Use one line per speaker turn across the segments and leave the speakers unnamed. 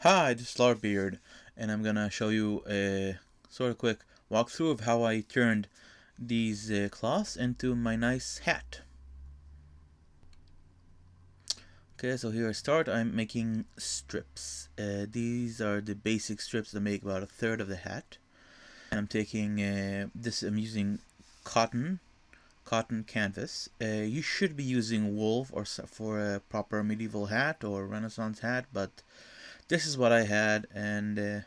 Hi, this is larp, and I'm gonna show you a sort of quick walkthrough of how I turned these cloths into my nice hat. Okay, so here I start. I'm making strips. These are the basic strips that make about a third of the hat. And I'm taking this. I'm using cotton canvas. You should be using wool for a proper medieval hat or Renaissance hat, but this is what I had, and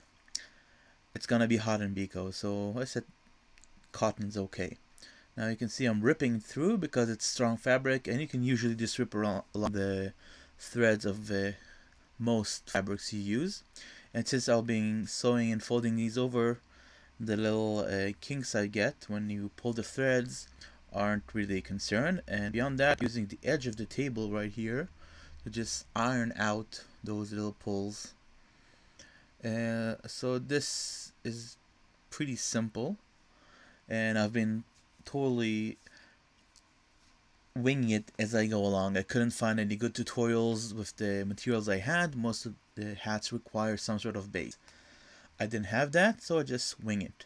it's gonna be hot in Bico, so I said cotton's okay. Now you can see I'm ripping through because it's strong fabric, and you can usually just rip along the threads of most fabrics you use. And since I'll be sewing and folding these over, the little kinks I get when you pull the threads aren't really a concern. And beyond that, using the edge of the table right here to just iron out those little pulls. So this is pretty simple, and I've been totally winging it as I go along. I couldn't find any good tutorials with the materials I had. Most of the hats require some sort of base. I didn't have that, so I just wing it.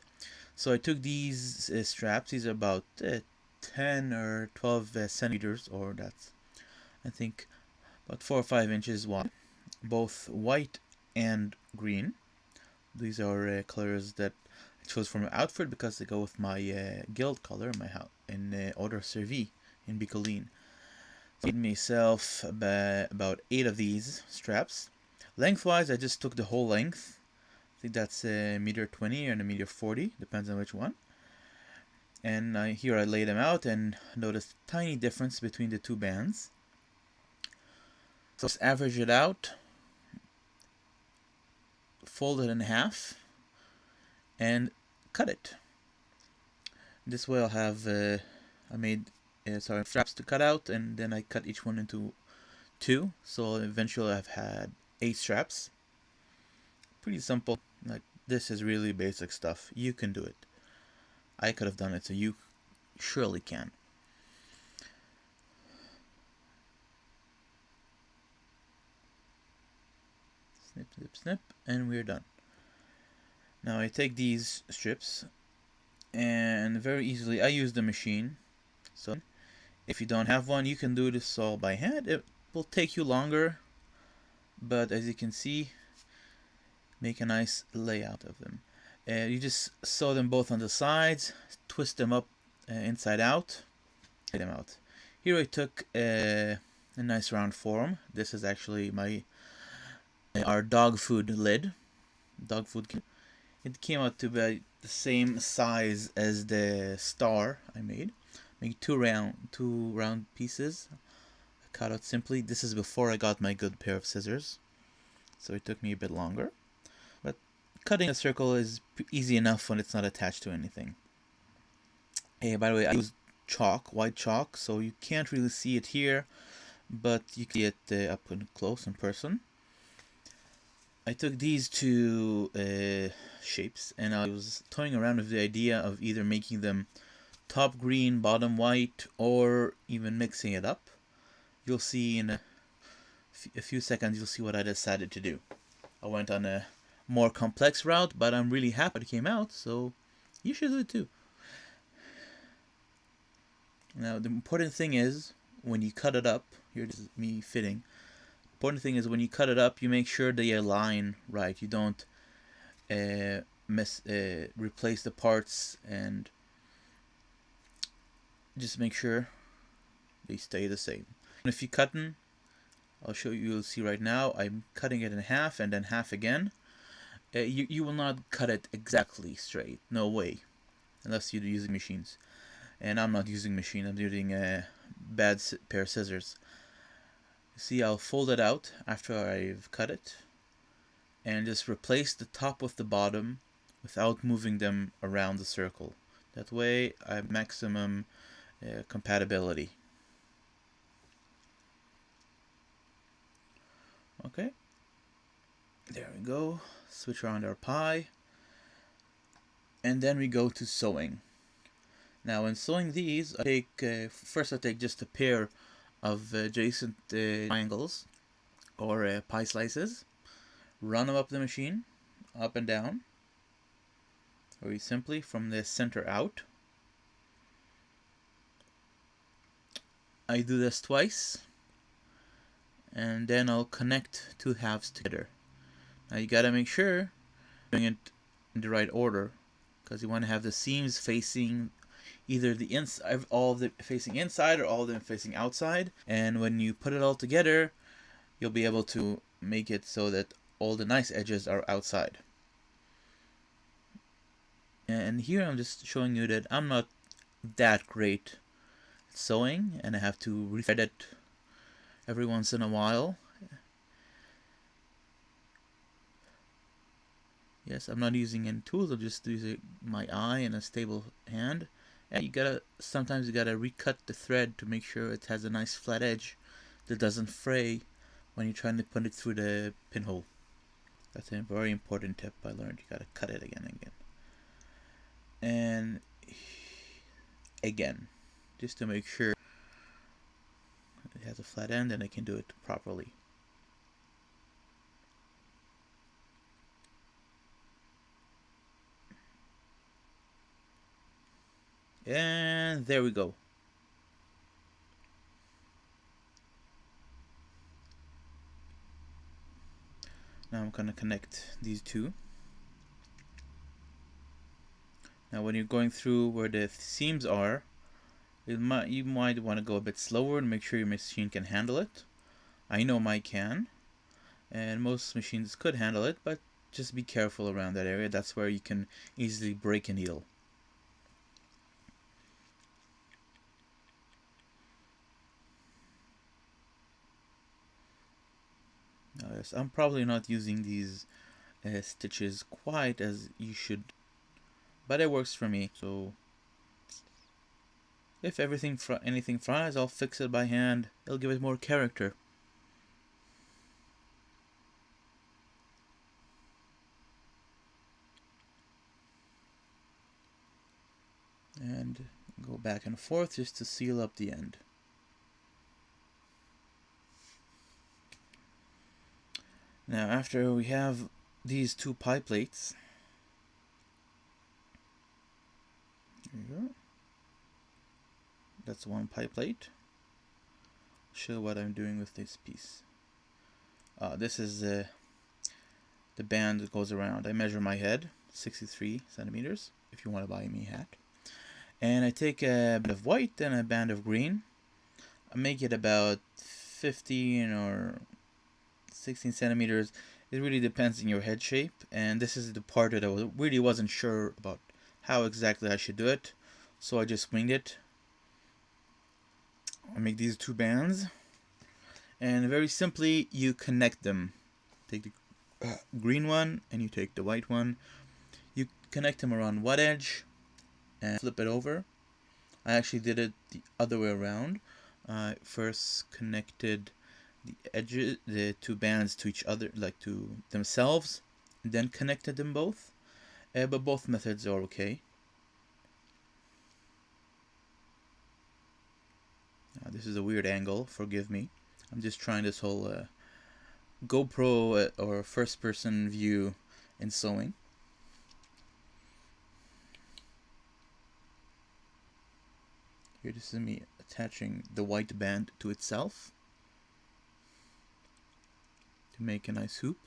So I took these straps. These are about 10 or 12 centimeters, or that's, I think, about 4 or 5 inches wide, both white and green. These are colors that I chose for my outfit because they go with my guild color in my house in Order Servie in Bicolline. So I made myself about 8 of these straps. Lengthwise, I just took the whole length. I think that's a meter 20 and a meter 40, depends on which one. And here I lay them out and notice a tiny difference between the two bands. So let's average it out, fold it in half, and cut it. This way I'll have I made straps to cut out, and then I cut each one into 2, so eventually I've had 8 straps. Pretty simple. Like, this is really basic stuff. You can do it. I could have done it, so you surely can. Snip, snip, snip, and we're done. Now I take these strips, and very easily I use the machine. So if you don't have one, you can do this all by hand. It will take you longer, but as you can see, make a nice layout of them. You just sew them both on the sides, twist them up inside out, take them out. Here I took a nice round form. This is actually our dog food lid. Dog food. It came out to be the same size as the star I made. Make two round pieces. I cut out simply. This is before I got my good pair of scissors, so it took me a bit longer. But cutting a circle is easy enough when it's not attached to anything. Hey, by the way, I used chalk, white chalk, so you can't really see it here, but you can see it up close in person. I took these two shapes, and I was toying around with the idea of either making them top green, bottom white, or even mixing it up. You'll see in a few seconds, you'll see what I decided to do. I went on a more complex route, but I'm really happy it came out, so you should do it too. Now, the important thing is, when you cut it up, here this is me fitting. Important thing is when you cut it up, you make sure they align right. You don't replace the parts, and just make sure they stay the same. And if you cut them, I'll show you. You'll see right now. I'm cutting it in half and then half again. You will not cut it exactly straight. No way, unless you're using machines. And I'm not using machine. I'm using a bad pair of scissors. See, I'll fold it out after I've cut it, and just replace the top with the bottom without moving them around the circle. That way I have maximum compatibility. Okay, there we go. Switch around our pie, and then we go to sewing. Now in sewing these, I take first I take just a pair of adjacent triangles or pie slices. run them up the machine, up and down, very simply from the center out. I do this twice, and then I'll connect two halves together. Now you gotta make sure you're doing it in the right order, because you want to have the seams facing either the inside, all of them facing inside, or all of them facing outside. And when you put it all together, you'll be able to make it so that all the nice edges are outside. And here I'm just showing you that I'm not that great at sewing, and I have to rethread it every once in a while. Yes, I'm not using any tools, I'm just using my eye and a stable hand. And sometimes you gotta recut the thread to make sure it has a nice flat edge that doesn't fray when you're trying to put it through the pinhole. That's a very important tip I learned. You gotta cut it again and again. And again, just to make sure it has a flat end and I can do it properly. And there we go. Now I'm going to connect these two. Now when you're going through where the seams are, you might want to go a bit slower and make sure your machine can handle it. I know mine can, and most machines could handle it, but just be careful around that area. That's where you can easily break a needle. Now, yes, I'm probably not using these stitches quite as you should, but it works for me. So if anything fries, I'll fix it by hand. It'll give it more character. And go back and forth just to seal up the end. Now after we have these two pie plates, there you go. That's one pie plate. I'll show what I'm doing with this piece. This is the band that goes around. I measure my head, 63 centimeters, if you want to buy me a hat. And I take a band of white and a band of green. I make it about 15 or 16 centimeters. It really depends on your head shape, and this is the part that I really wasn't sure about how exactly I should do it, so I just winged it. I make these two bands, and very simply you connect them. Take the green one and you take the white one. You connect them around one edge and flip it over. I actually did it the other way around. I first connected the edges, the two bands to each other, like to themselves, and then connected them both. But both methods are okay. This is a weird angle, forgive me. I'm just trying this whole GoPro or first person view in sewing. Here, this is me attaching the white band to itself to make a nice hoop.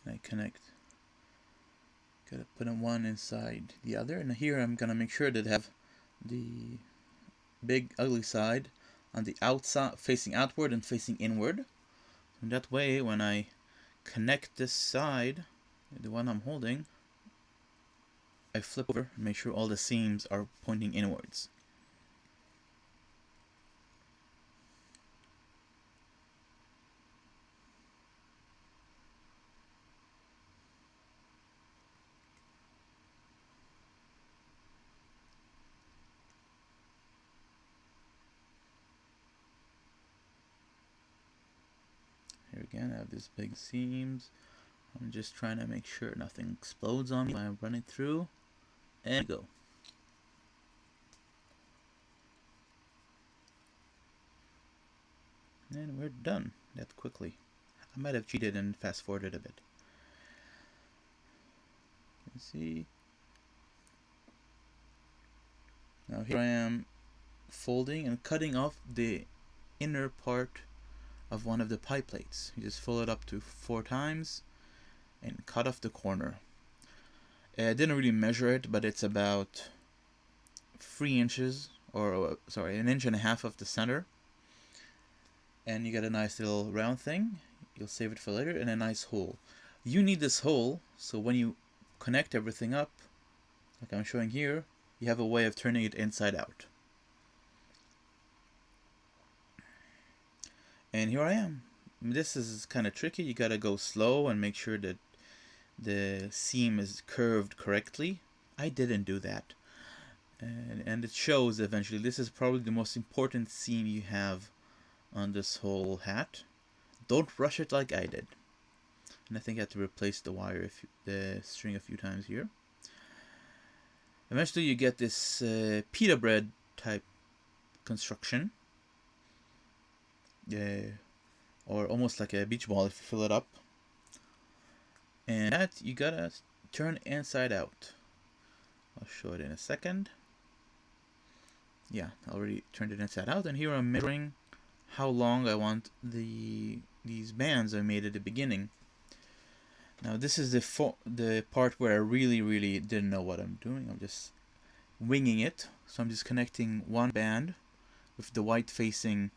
And I connect. Gotta put one inside the other, and here I'm gonna make sure that I have the big ugly side on the outside, facing outward and facing inward. And that way, when I connect this side, the one I'm holding, I flip over and make sure all the seams are pointing inwards. again, I have these big seams. I'm just trying to make sure nothing explodes on me when I run it through. And go. And we're done that quickly. I might have cheated and fast forwarded a bit. You can see. Now here I am folding and cutting off the inner part of one of the pie plates. You just fold it up to 4 times and cut off the corner. I didn't really measure it, but it's about 3 inches, or sorry, 1.5 inches of the center. And you get a nice little round thing. You'll save it for later, and a nice hole. You need this hole so when you connect everything up, like I'm showing here, you have a way of turning it inside out. And here I am. This is kind of tricky. You gotta go slow and make sure that the seam is curved correctly. I didn't do that. And it shows eventually. This is probably the most important seam you have on this whole hat. Don't rush it like I did. And I think I have to replace the wire, the string a few times here. Eventually you get this pita bread type construction. Or almost like a beach ball if you fill it up. And that you gotta turn inside out. I'll show it in a second. Yeah, I already turned it inside out, and here I'm measuring how long I want these bands I made at the beginning. Now this is the part where I really didn't know what I'm doing. I'm just winging it. So I'm just connecting one band with the white facing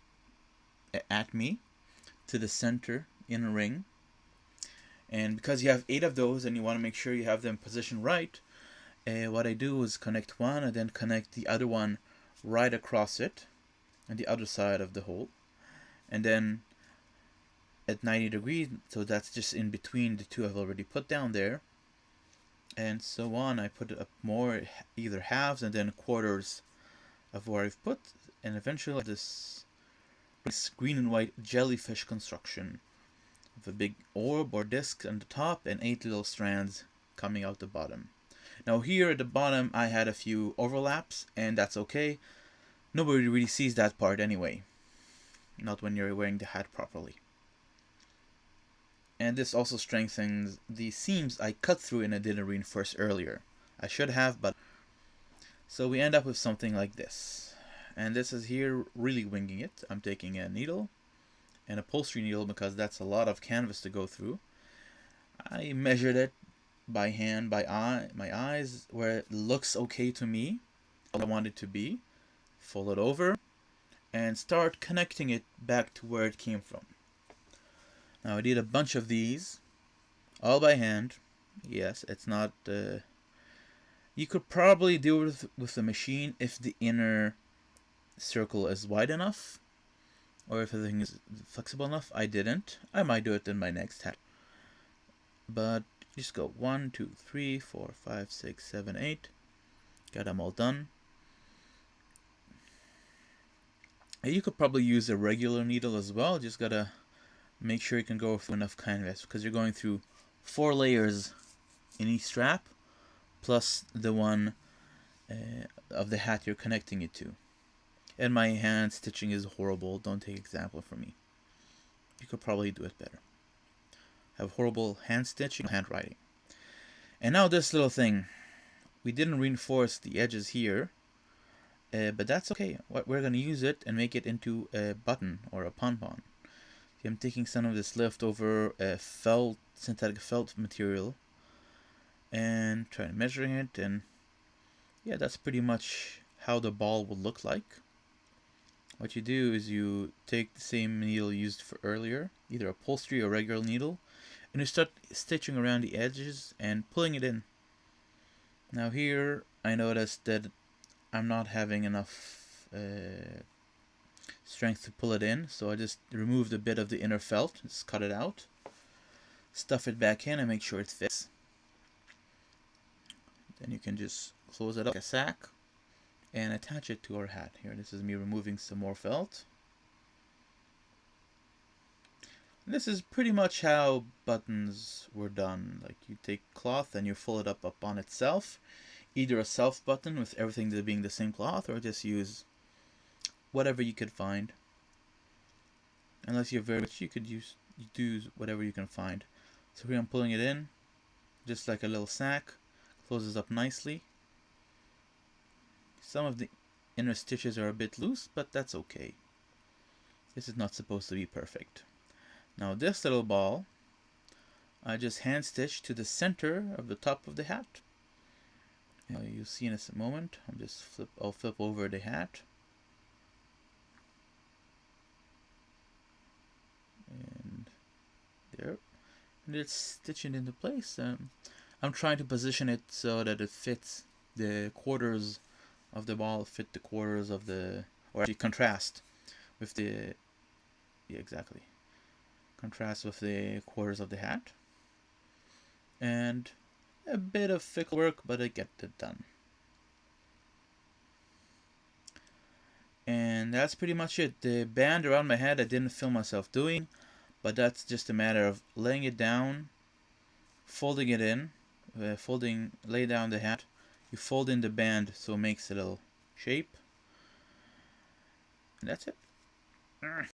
at me to the center in a ring. And because you have 8 of those and you want to make sure you have them positioned right, what I do is connect one and then connect the other one right across it on the other side of the hole. And then at 90 degrees, so that's just in between the 2 I've already put down there. And so on, I put up more, either halves and then quarters of where I've put. And eventually this green and white jellyfish construction with a big orb or disc on the top and 8 little strands coming out the bottom. Now here at the bottom I had a few overlaps, and that's okay. Nobody really sees that part anyway. Not when you're wearing the hat properly. And this also strengthens the seams I cut through and I didn't reinforce earlier. I should have, but... So we end up with something like this. And this is here really winging it. I'm taking a needle, an upholstery needle, because that's a lot of canvas to go through. I measured it by hand, by my eyes, where it looks okay to me, what I want it to be. Fold it over and start connecting it back to where it came from. Now I did a bunch of these, all by hand. Yes, it's not... you could probably do it with the machine if the inner circle is wide enough, or if everything is flexible enough. I didn't. I might do it in my next hat. But just go 1, 2, 3, 4, 5, 6, 7, 8. Got them all done. And you could probably use a regular needle as well. Just gotta make sure you can go through enough canvas, because you're going through 4 layers in each strap, plus the one of the hat you're connecting it to. And my hand stitching is horrible. Don't take example from me. You could probably do it better. I have horrible hand stitching, handwriting. And now this little thing. We didn't reinforce the edges here, but that's okay. We're going to use it and make it into a button or a pom-pom. I'm taking some of this leftover synthetic felt material and trying measuring it, and yeah, that's pretty much how the ball would look like. What you do is you take the same needle used for earlier, either upholstery or regular needle, and you start stitching around the edges and pulling it in. Now here I noticed that I'm not having enough strength to pull it in, so I just removed a bit of the inner felt, just cut it out, stuff it back in and make sure it fits. Then you can just close it up like a sack and attach it to our hat. Here, this is me removing some more felt. This is pretty much how buttons were done. Like you take cloth and you fold it up on itself. Either a self button with everything being the same cloth, or just use whatever you could find. Unless you're very rich, you do whatever you can find. So here I'm pulling it in, just like a little sack. Closes up nicely. Some of the inner stitches are a bit loose, but that's okay. This is not supposed to be perfect. Now this little ball, I just hand stitched to the center of the top of the hat. You'll see in a moment. I'll flip over the hat. And there. And it's stitching into place. I'm trying to position it so that it fits the quarters of the ball, fit the quarters of the, or actually contrast with the, yeah, exactly. Contrast with the quarters of the hat. And a bit of fickle work, but I get it done. And that's pretty much it. The band around my head I didn't film myself doing, but that's just a matter of laying it down, folding it in, lay down the hat, you fold in the band so it makes a little shape, and that's it.